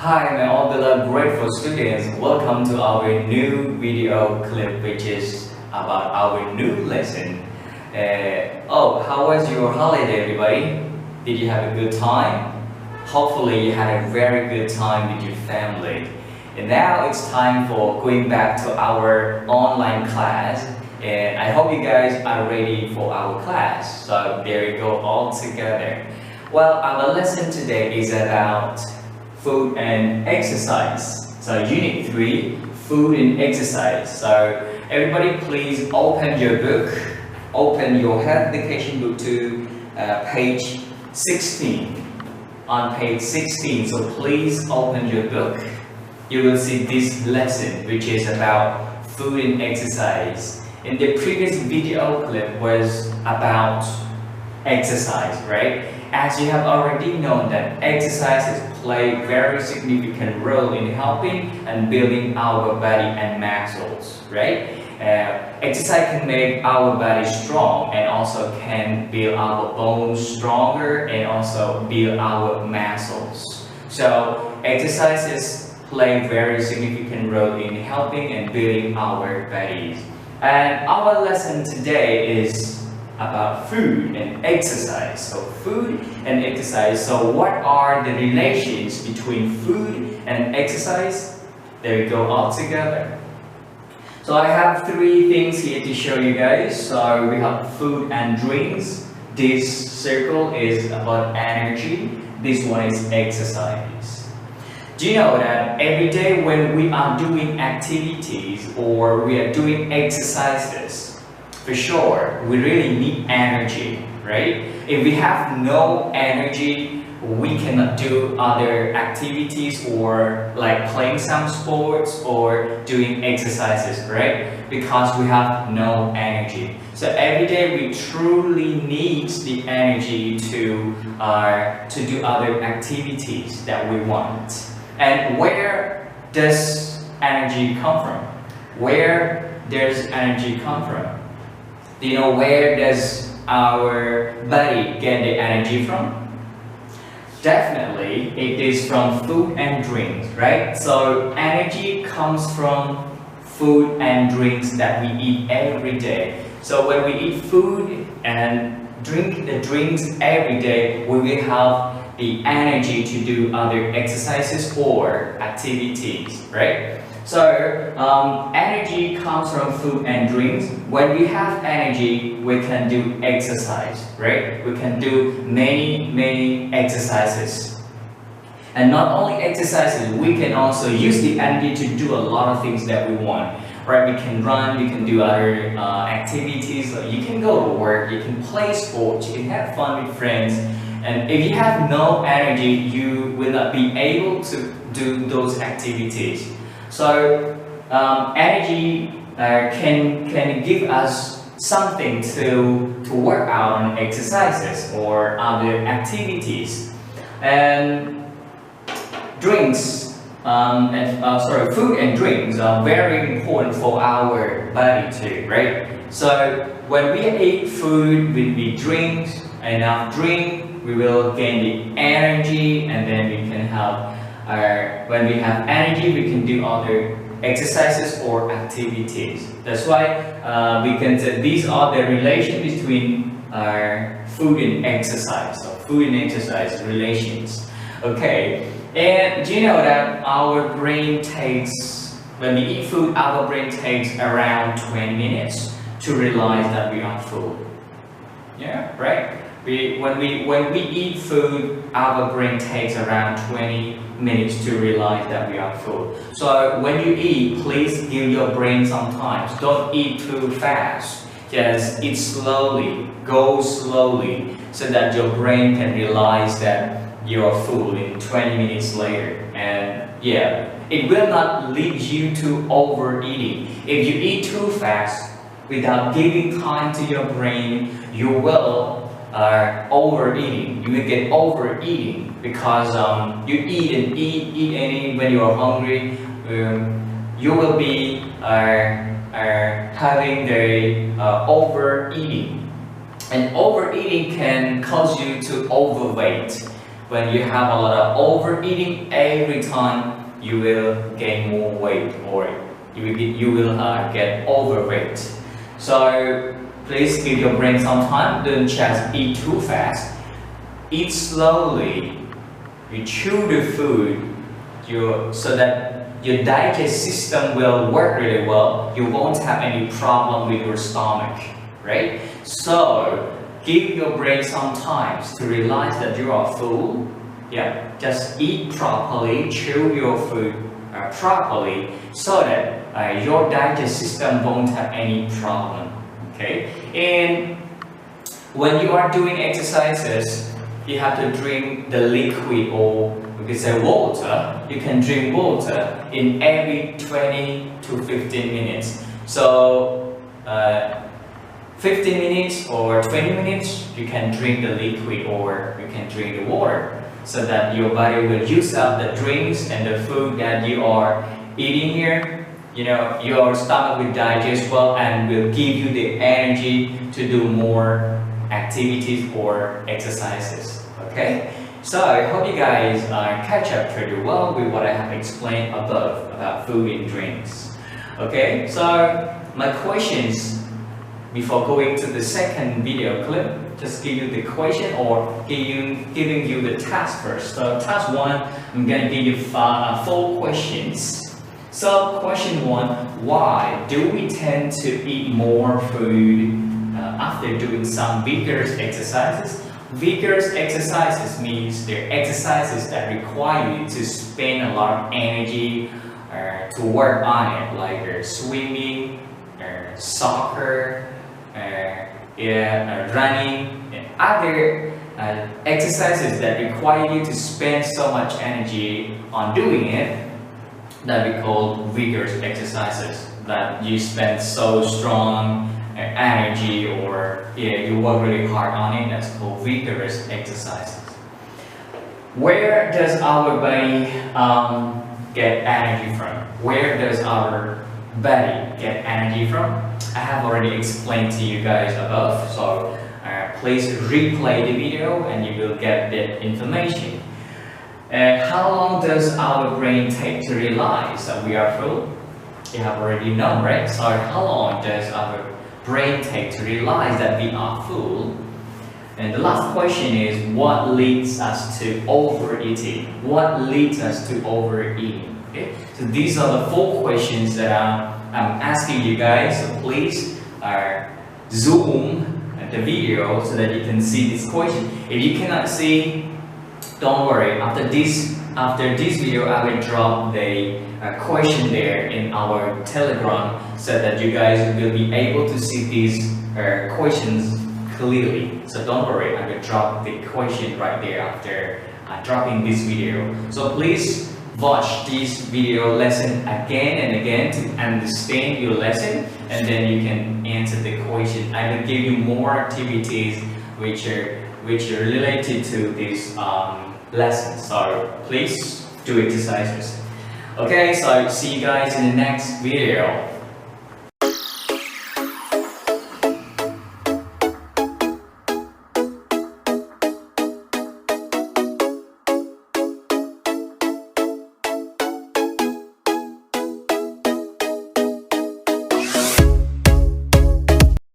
Hi my all beloved grateful students, welcome to our new video clip which is about our new lesson. How was your holiday everybody? Did you have a good time? Hopefully you had a very good time with your family. And now it's time for going back to our online class, and I hope you guys are ready for our class. So there we go all together. Well, our lesson today is about food and exercise. So unit 3, food and exercise. So everybody please open your book, open your health education book to page 16. On page 16, so please open your book. You will see this lesson which is about food and exercise. In the previous video clip was about exercise, right? As you have already known that exercises play very significant role in helping and building our body and muscles, right? Exercise can make our body strong and also can build our bones stronger and also build our muscles. So exercises play very significant role in helping and building our bodies. And our lesson today is about food and exercise. So food and exercise. So what are the relations between food and exercise? There we go all together. So I have 3 things here to show you guys. So we have food and drinks. This circle is about energy. This one is exercise. Do you know that every day when we are doing activities or we are doing exercises, for sure, we really need energy, right? If we have no energy, we cannot do other activities or like playing some sports or doing exercises, right? Because we have no energy. So every day we truly need the energy to do other activities that we want. And where does energy come from? Where does energy come from? Do you know where does our body get the energy from? Definitely, it is from food and drinks, right? So energy comes from food and drinks that we eat every day. So when we eat food and drink the drinks every day, we will have the energy to do other exercises or activities, right? So energy comes from food and drinks. When we have energy, we can do exercise, right? We can do many exercises. And not only exercises, we can also use the energy to do a lot of things that we want, right? We can run, we can do other activities. You can go to work, you can play sports, you can have fun with friends. And if you have no energy, you will not be able to do those activities. So energy can give us something to work out on exercises or other activities. And drinks, food and drinks are very important for our body too, right? So when we eat food, when we drink enough drink, we will gain the energy, and then we can have when we have energy, we can do other exercises or activities. That's why we can say these are the relation between food and exercise. So food and exercise relations. Okay, and do you know that our brain takes, when we eat food, our brain takes around 20 minutes to realize that we are full. Yeah, right? When we eat food, our brain takes around 20 minutes to realize that we are full. So when you eat, please give your brain some time. Don't eat too fast. Just eat slowly, go slowly, so that your brain can realize that you are full in 20 minutes later. And yeah, it will not lead you to overeating. If you eat too fast without giving time to your brain, you will overeating. You will get overeating because you eat and eat when you are hungry. You will be having the overeating, and overeating can cause you to overweight. When you have a lot of overeating every time, you will gain more weight or you will get overweight. So please give your brain some time. Don't just eat too fast. Eat slowly. You chew the food so that your digestive system will work really well. You won't have any problem with your stomach, right? So give your brain some time to realize that you are full. Yeah, just eat properly, chew your food properly, so that your digestive system won't have any problem. Okay, and when you are doing exercises, you have to drink the liquid, or we can say water. You can drink water in every 20 to 15 minutes. So 15 minutes or 20 minutes, you can drink the liquid or you can drink the water, so that your body will use up the drinks and the food that you are eating here. You know, your stomach will digest well and will give you the energy to do more activities or exercises. Okay, so I hope you guys catch up pretty well with what I have explained above about food and drinks. Okay, so my questions before going to the second video clip, just give you the question or giving you the task first. So task 1, I'm gonna give you 4 questions. So question 1, why do we tend to eat more food after doing some vigorous exercises? Vigorous exercises means they're exercises that require you to spend a lot of energy to work on it, like swimming, soccer, running, and other exercises that require you to spend so much energy on doing it, that we call vigorous exercises, that you spend so strong energy or you work really hard on it. That's called vigorous exercises. Where does our body get energy from? Where does our body get energy from? I have already explained to you guys above, so please replay the video and you will get that information. How long does our brain take to realize that we are full? You have already known, right? So how long does our brain take to realize that we are full? And the last question is, what leads us to overeating? What leads us to overeating? Okay? So these are the 4 questions that I'm asking you guys. So please zoom the video so that you can see this question. If you cannot see, don't worry. After this video, I will drop the question there in our Telegram, so that you guys will be able to see these questions clearly. So don't worry, I will drop the question right there after dropping this video. So please watch this video lesson again and again to understand your lesson, and then you can answer the question. I will give you more activities which are related to this lesson. So please do exercises. Okay, so see you guys in the next video.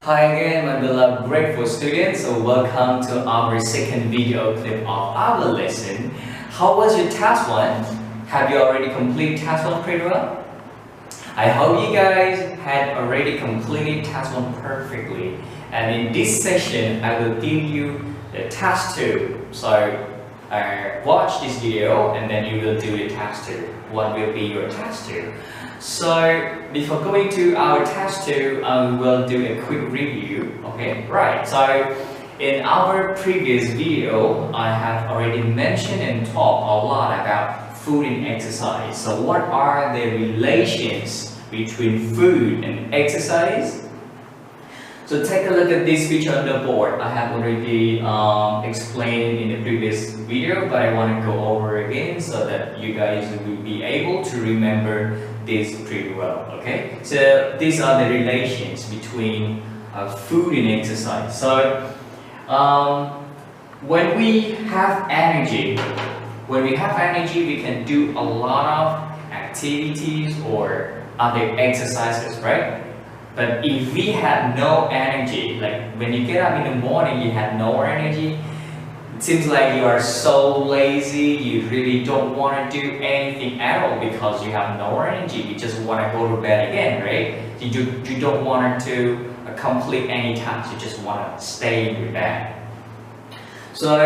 Hi again, my beloved grateful students. So welcome to our second video clip of our lesson. How was your task 1? Have you already completed task 1 pretty well? I hope you guys had already completed task 1 perfectly. And in this session, I will give you the task 2. So watch this video and then you will do the task 2. What will be your task 2? So before going to our task 2, I will do a quick review. Okay, right. So in our previous video, I have already mentioned and talked a lot about food and exercise. So what are the relations between food and exercise? So take a look at this picture on the board. I have already explained in the previous video, but I want to go over again so that you guys will be able to remember this pretty well. Okay, so these are the relations between food and exercise. So When we have energy, we can do a lot of activities or other exercises, right? But if we have no energy, like when you get up in the morning, you have no energy, it seems like you are so lazy, you really don't want to do anything at all because you have no energy. You just want to go to bed again, right? You don't want to complete any task, you just want to stay in your bed. So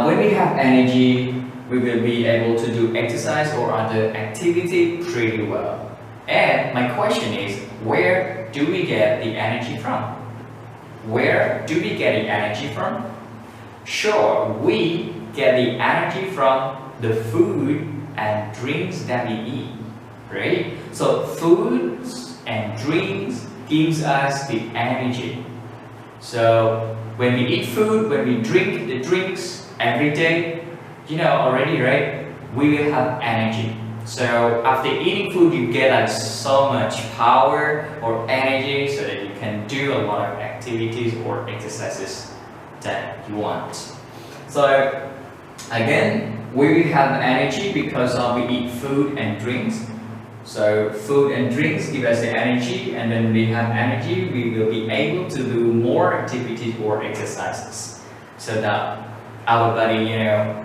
when we have energy, we will be able to do exercise or other activity pretty well. And my question is, where do we get the energy from? Where do we get the energy from? Sure, we get the energy from the food and drinks that we eat, right? So foods and drinks gives us the energy. So when we eat food, when we drink the drinks every day, you know already, right? We will have energy. So after eating food, you get like so much power or energy so that you can do a lot of activities or exercises that you want. So again, we will have energy because we eat food and drinks. So food and drinks give us the energy, and when we have energy, we will be able to do more activities or exercises so that our body,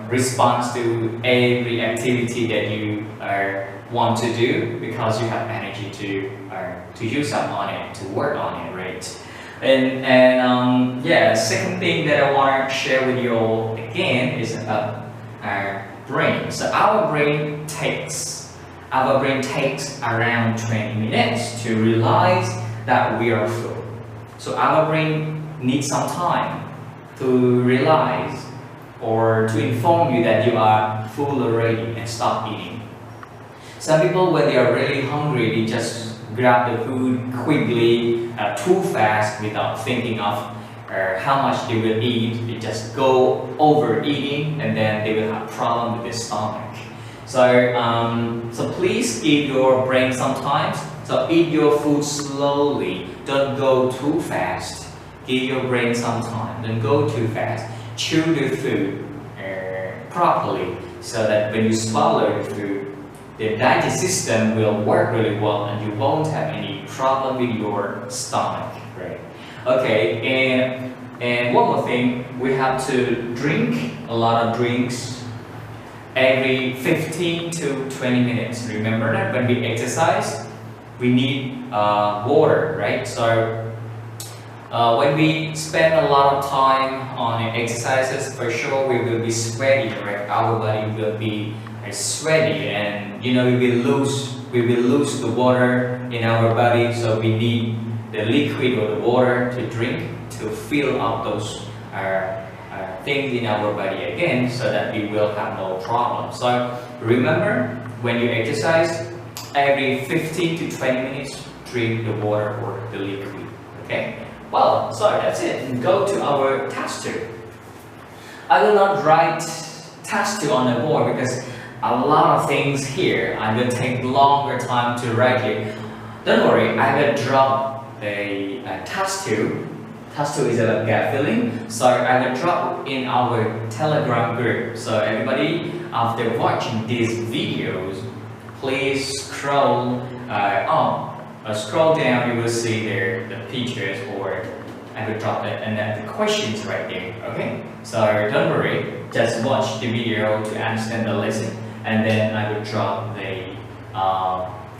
responds to every activity that you want to do because you have energy to use up on it, to work on it, right? And second thing that I want to share with you all again is about our brain. So our brain takes around 20 minutes to realize that we are full. So our brain needs some time to realize or to inform you that you are full already and stop eating. Some people, when they are really hungry, they just grab the food quickly, too fast without thinking of how much they will eat. They just go overeating and then they will have problem with their stomach. So please give your brain some time. So eat your food slowly. Don't go too fast. Give your brain some time. Don't go too fast. Chew the food properly so that when you swallow the food, the digestive system will work really well and you won't have any problem with your stomach, right? Okay, and one more thing, we have to drink a lot of drinks every 15 to 20 minutes. Remember that when we exercise, we need water, right? So when we spend a lot of time on exercises, for sure we will be sweaty, right? Our body will be sweaty, and we will lose the water in our body. So we need the liquid or the water to drink to fill up those things in our body again, so that we will have no problem. So remember, when you exercise, every 15 to 20 minutes, drink the water or the liquid. Okay. Well, so that's it. Go to our task 2. I will not write task 2 on the board because a lot of things here. I will take longer time to write it. Don't worry, I will drop a task 2. Task 2 is about gap filling. So I will drop in our Telegram group. So everybody, after watching these videos, please scroll scroll down, you will see there the pictures, or I will drop it and then the questions right there. Okay, so don't worry, just watch the video to understand the lesson, and then I will drop the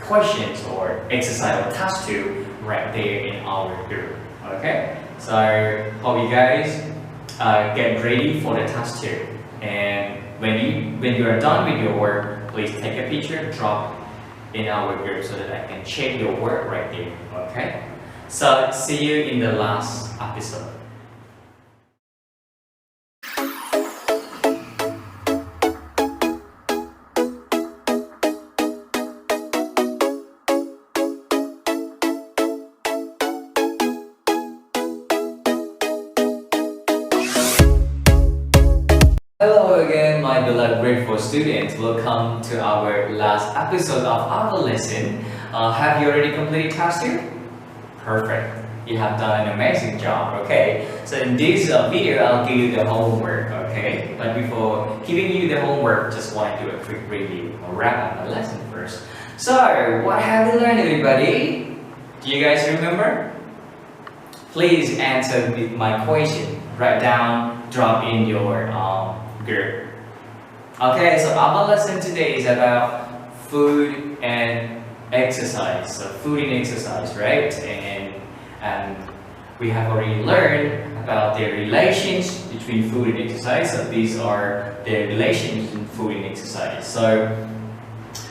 questions or exercise or task 2 right there in our group. Okay, so hope you guys get ready for the task 2, and when you are done with your work, please take a picture, drop in our group so that I can check your work right there. Okay, so see you in the last episode. Hello again, my beloved grade 4 students. Welcome to our last episode of our lesson. Have you already completed task 2? Perfect. You have done an amazing job, okay? So in this video, I'll give you the homework, okay? But before giving you the homework, just want to do a quick review. I'll wrap up the lesson first. So, what have you learned, everybody? Do you guys remember? Please answer my question. Write down, drop in your group. Okay, so our lesson today is about food and exercise. So food and exercise, right? And we have already learned about the relations between food and exercise. So these are the relations between food and exercise. So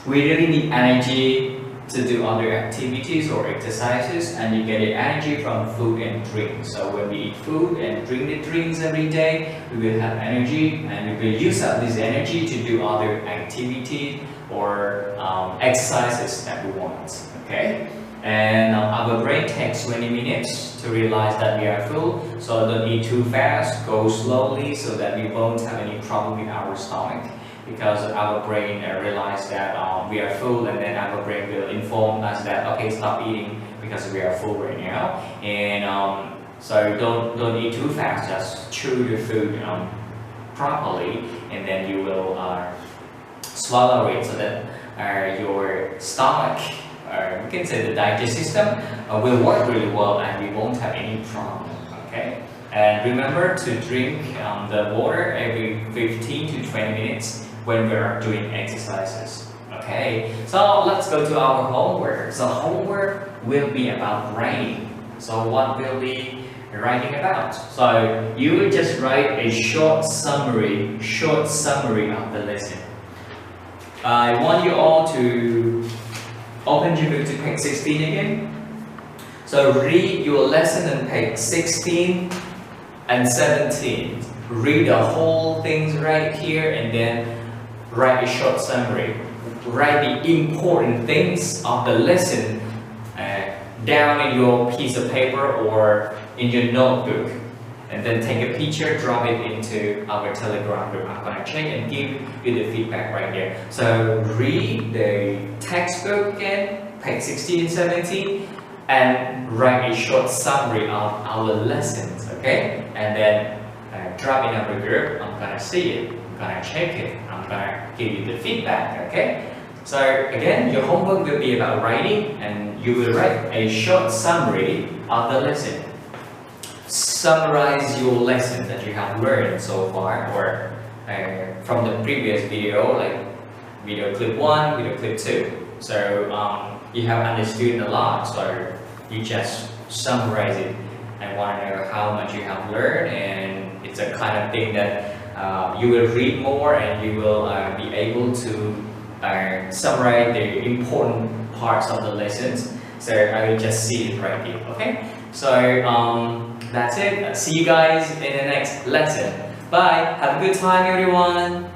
we really need energy to do other activities or exercises, and you get the energy from food and drink. So when we eat food and drink the drinks every day, we will have energy, and we will use up this energy to do other activities or exercises that we want. Okay, and our brain takes 20 minutes to realize that we are full. So don't eat too fast, go slowly so that we won't have any problem with our stomach. Because our brain realizes that we are full, and then our brain will inform us that okay, stop eating because we are full right now. And so don't eat too fast, just chew the food properly, and then you will swallow it so that your stomach, we can say the digestive system, will work really well, and we won't have any problem. Okay, and remember to drink the water every 15 to 20 minutes when we are doing exercises. Okay, so let's go to our homework. So homework will be about writing. So what will be writing about? So you will just write a short summary of the lesson. I want you all to open your book to page 16 again. So read your lesson on page 16 and 17. Read the whole things right here, and then write a short summary. Write the important things of the lesson down in your piece of paper or in your notebook, and then take a picture, drop it into our Telegram group. I'm gonna check and give you the feedback right there. So read the textbook again, page 16 and 17, and write a short summary of our lessons, okay? And then drop in our group. I'm gonna see it, I'm gonna check it, I'm gonna give you the feedback, okay? So again, your homework will be about writing, and you will write a short summary of the lesson. Summarize your lesson that you have learned so far, or from the previous video, like video clip 1, video clip 2. So you have understood a lot, so you just summarize it. I want to know how much you have learned, and it's a kind of thing that you will read more, and you will be able to summarize the important parts of the lessons. So I will just see it right here. Okay, so that's it. See you guys in the next lesson. Bye. Have a good time, everyone.